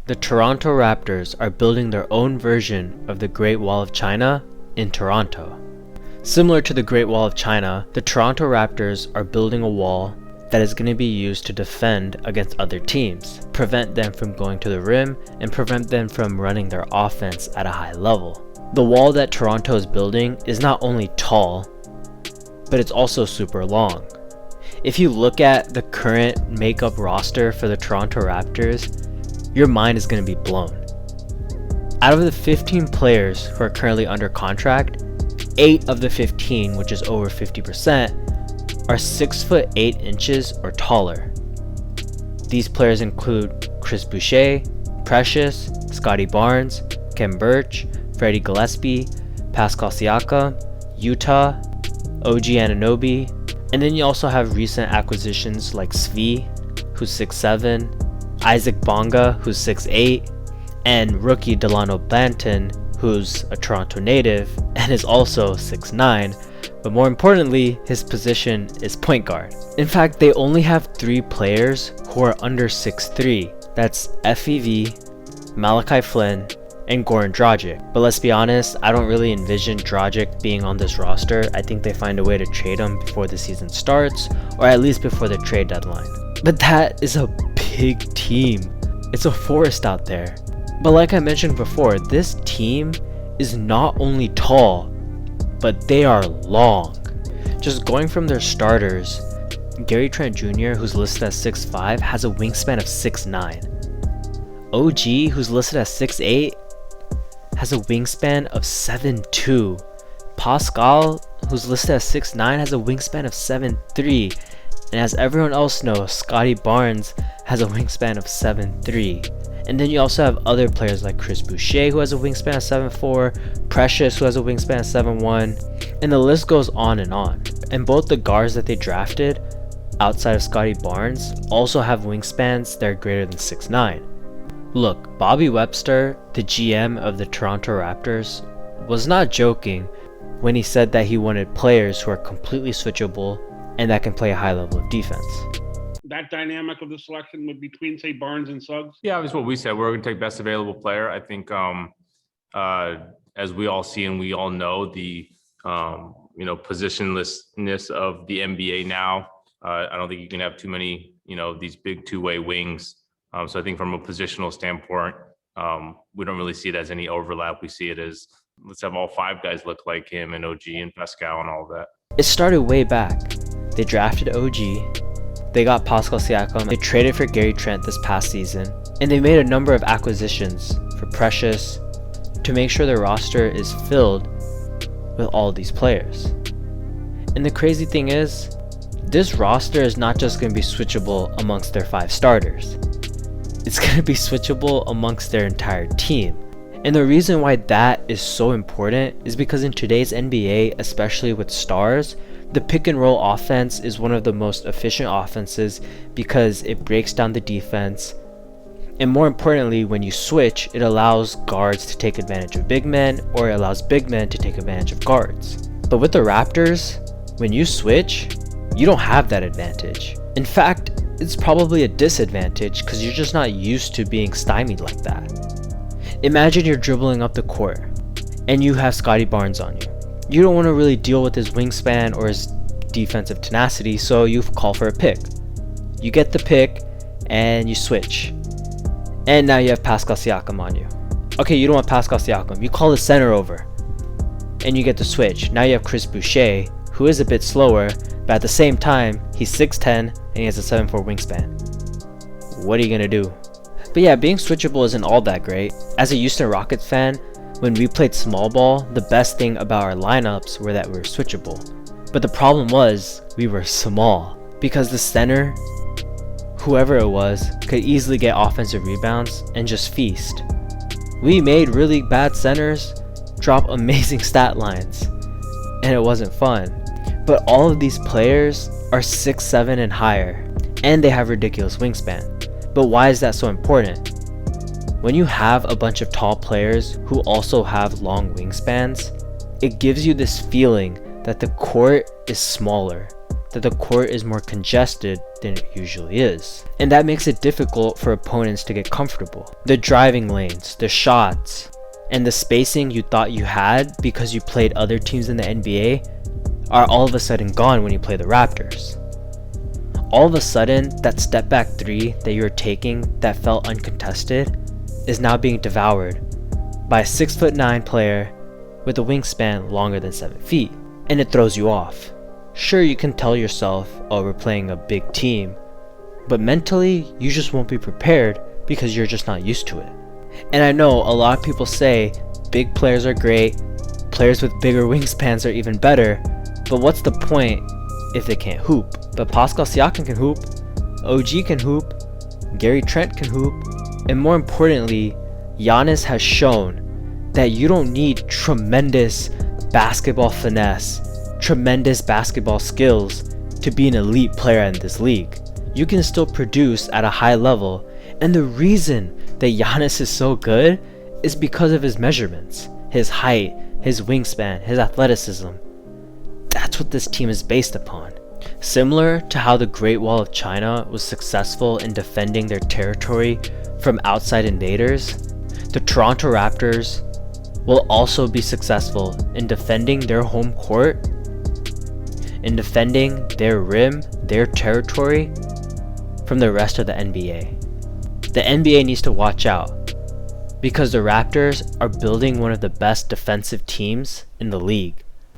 The Toronto Raptors are building their own version of the Great Wall of China in Toronto. Similar to the Great Wall of China, the Toronto Raptors are building a wall that is going to be used to defend against other teams, prevent them from going to the rim, and prevent them from running their offense at a high level. The wall that Toronto is building is not only tall, but it's also super long. If you look at the current makeup roster for the Toronto Raptors, your mind is going to be blown. Out of the 15 players who are currently under contract, 8 of the 15, which is over 50%, are 6 foot 8 inches or taller. These players include Chris Boucher, Precious, Scotty Barnes, Ken Birch, Freddie Gillespie, Pascal Siakam, Utah, OG Anunoby, and then you also have recent acquisitions like Svi, who's 6'7", Isaac Bonga, who's 6'8", and rookie Delano Banton, who's a Toronto native and is also 6'9", but more importantly, his position is point guard. In fact, they only have 3 players who are under 6'3". That's FEV, Malachi Flynn, and Goran Dragic. But let's be honest, I don't really envision Dragic being on this roster. I think they find a way to trade him before the season starts, or at least before the trade deadline. But that is a big team. It's a forest out there. But like I mentioned before, this team is not only tall, but they are long. Just going from their starters, Gary Trent Jr., who's listed as 6'5", has a wingspan of 6'9". OG, who's listed as 6'8", has a wingspan of 7'2". Pascal, who's listed as 6'9", has a wingspan of 7'3". And as everyone else knows, Scotty Barnes has a wingspan of 7'3". And then you also have other players like Chris Boucher, who has a wingspan of 7'4", Precious, who has a wingspan of 7'1", and the list goes on and on. And both the guards that they drafted outside of Scotty Barnes also have wingspans that are greater than 6'9". Look, Bobby Webster, the GM of the Toronto Raptors, was not joking when he said that he wanted players who are completely switchable and that can play a high level of defense. That dynamic of the selection would between, say, Barnes and Suggs? Yeah, that's what we said. We're going to take best available player. I think, as we all see and we all know, the positionlessness of the NBA now. I don't think you can have too many, these big two-way wings. So I think from a positional standpoint, we don't really see it as any overlap. We see it as, let's have all 5 guys look like him, and OG and Pascal and all of that. It started way back. They drafted OG, they got Pascal Siakam, they traded for Gary Trent this past season, and they made a number of acquisitions for Precious to make sure their roster is filled with all these players. And the crazy thing is, this roster is not just going to be switchable amongst their 5 starters. It's going to be switchable amongst their entire team. And the reason why that is so important is because in today's NBA, especially with stars, the pick and roll offense is one of the most efficient offenses because it breaks down the defense. And more importantly, when you switch, it allows guards to take advantage of big men, or it allows big men to take advantage of guards. But with the Raptors, when you switch, you don't have that advantage. In fact, it's probably a disadvantage because you're just not used to being stymied like that. Imagine you're dribbling up the court and you have Scotty Barnes on you. You don't want to really deal with his wingspan or his defensive tenacity, so you call for a pick. You get the pick and you switch. And now you have Pascal Siakam on you. Okay, you don't want Pascal Siakam. You call the center over and you get the switch. Now you have Chris Boucher, who is a bit slower, but at the same time, he's 6'10 and he has a 7'4 wingspan. What are you gonna do? But yeah, being switchable isn't all that great. As a Houston Rockets fan, when we played small ball, the best thing about our lineups were that we were switchable. But the problem was, we were small. Because the center, whoever it was, could easily get offensive rebounds and just feast. We made really bad centers drop amazing stat lines, and it wasn't fun. But all of these players are 6'7" and higher, and they have ridiculous wingspan. But why is that so important? When you have a bunch of tall players who also have long wingspans, it gives you this feeling that the court is smaller, that the court is more congested than it usually is. And that makes it difficult for opponents to get comfortable. The driving lanes, the shots, and the spacing you thought you had because you played other teams in the NBA are all of a sudden gone when you play the Raptors. All of a sudden, that step back three that you were taking that felt uncontested is now being devoured by a 6'9" player with a wingspan longer than 7 feet, and it throws you off. Sure, you can tell yourself, oh, we're playing a big team, but mentally, you just won't be prepared because you're just not used to it. And I know a lot of people say big players are great, players with bigger wingspans are even better, but what's the point if they can't hoop? But Pascal Siakam can hoop, OG can hoop, Gary Trent can hoop, and more importantly, Giannis has shown that you don't need tremendous basketball finesse, tremendous basketball skills to be an elite player in this league. You can still produce at a high level, and the reason that Giannis is so good is because of his measurements, his height, his wingspan, his athleticism. That's what this team is based upon. Similar to how the Great Wall of China was successful in defending their territory from outside invaders, the Toronto Raptors will also be successful in defending their home court, in defending their rim, their territory from the rest of the NBA. The NBA needs to watch out because the Raptors are building one of the best defensive teams in the league.